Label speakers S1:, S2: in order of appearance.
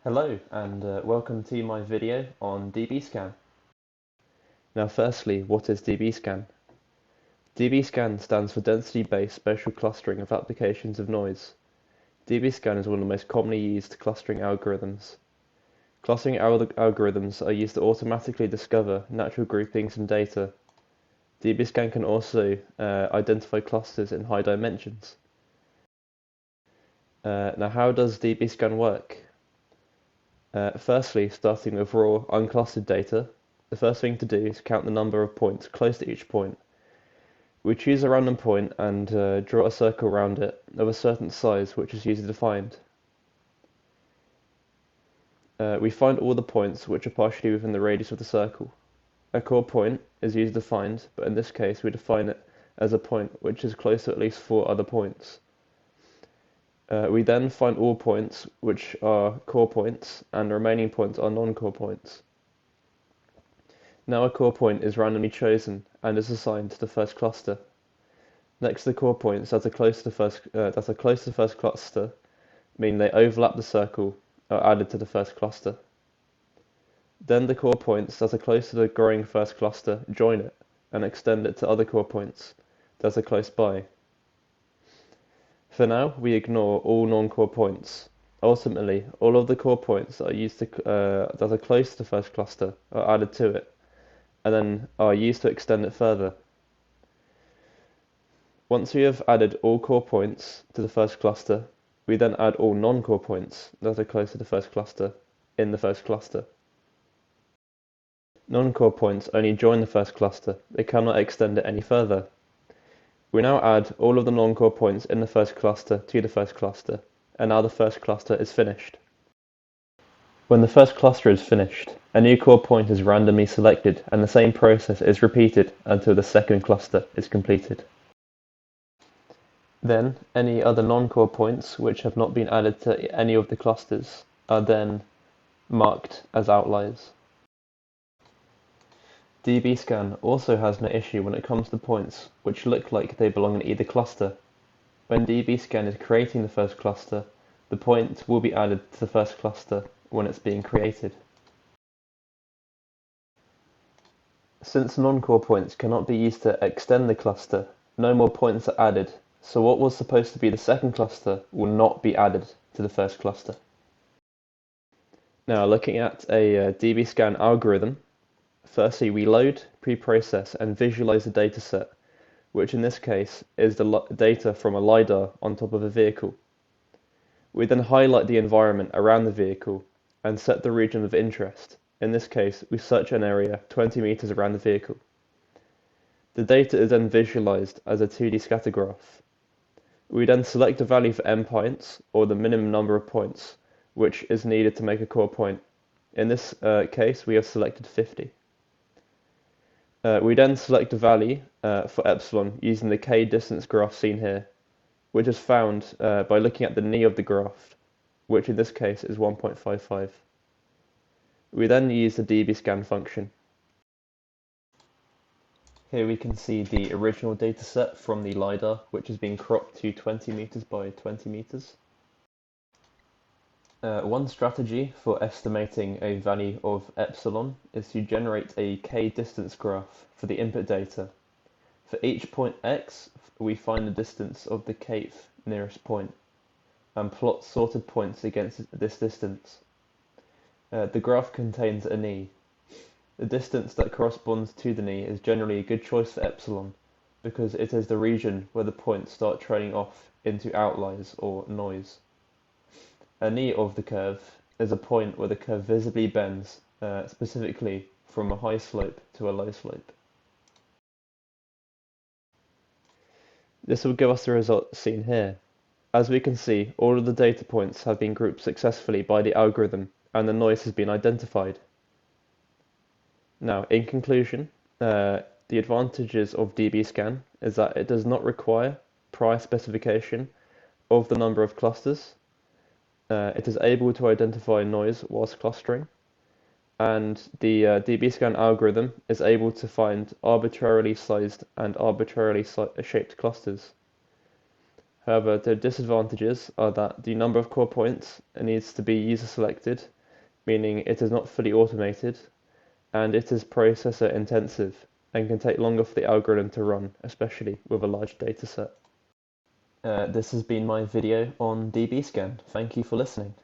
S1: Hello and welcome to my video on Dbscan. Now firstly, what is Dbscan? Dbscan stands for Density-Based Spatial Clustering of Applications of Noise. Dbscan is one of the most commonly used clustering algorithms. Clustering algorithms are used to automatically discover natural groupings in data. Dbscan can also identify clusters in high dimensions. Now how does Dbscan work? Firstly, starting with raw, unclustered data, the first thing to do is count the number of points close to each point. We choose a random point and draw a circle around it of a certain size, which is usually defined. We find all the points which are partially within the radius of the circle. A core point is usually defined, but in this case we define it as a point which is close to at least 4 other points. We then find all points which are core points, and the remaining points are non-core points. Now a core point is randomly chosen and is assigned to the first cluster. Next, the core points that are close to the first cluster, meaning they overlap the circle, are added to the first cluster. Then the core points that are close to the growing first cluster join it and extend it to other core points that are close by. For now, we ignore all non-core points. Ultimately, all of the core points that are close to the first cluster are added to it, and then are used to extend it further. Once we have added all core points to the first cluster, we then add all non-core points that are close to the first cluster in the first cluster. Non-core points only join the first cluster, they cannot extend it any further. We now add all of the non-core points in the first cluster to the first cluster, and now the first cluster is finished. When the first cluster is finished, a new core point is randomly selected, and the same process is repeated until the second cluster is completed. Then, any other non-core points which have not been added to any of the clusters are then marked as outliers. Dbscan also has no issue when it comes to points which look like they belong in either cluster. When Dbscan is creating the first cluster, the point will be added to the first cluster when it's being created. Since non-core points cannot be used to extend the cluster, no more points are added, so what was supposed to be the second cluster will not be added to the first cluster. Now, looking at a Dbscan algorithm, firstly we load, pre-process and visualize the dataset, which in this case is the data from a LiDAR on top of a vehicle. We then highlight the environment around the vehicle and set the region of interest. In this case, we search an area 20 meters around the vehicle. The data is then visualized as a 2D scatter graph. We then select a value for n points, or the minimum number of points, which is needed to make a core point. In this case, we have selected 50. We then select a value for epsilon using the k distance graph seen here, which is found by looking at the knee of the graph, which in this case is 1.55. We then use the Dbscan function. Here we can see the original dataset from the LiDAR, which has been cropped to 20 meters by 20 meters. One strategy for estimating a value of epsilon is to generate a k-distance graph for the input data. For each point x, we find the distance of the kth nearest point, and plot sorted points against this distance. The graph contains a knee. The distance that corresponds to the knee is generally a good choice for epsilon, because it is the region where the points start trailing off into outliers or noise. A knee of the curve is a point where the curve visibly bends, specifically from a high slope to a low slope. This will give us the result seen here. As we can see, all of the data points have been grouped successfully by the algorithm, and the noise has been identified. Now, in conclusion, the advantages of Dbscan is that it does not require prior specification of the number of clusters. It is able to identify noise whilst clustering, and the Dbscan algorithm is able to find arbitrarily sized and arbitrarily shaped clusters. However, the disadvantages are that the number of core points needs to be user selected, meaning it is not fully automated, and it is processor intensive and can take longer for the algorithm to run, especially with a large dataset. This has been my video on Dbscan. Thank you for listening.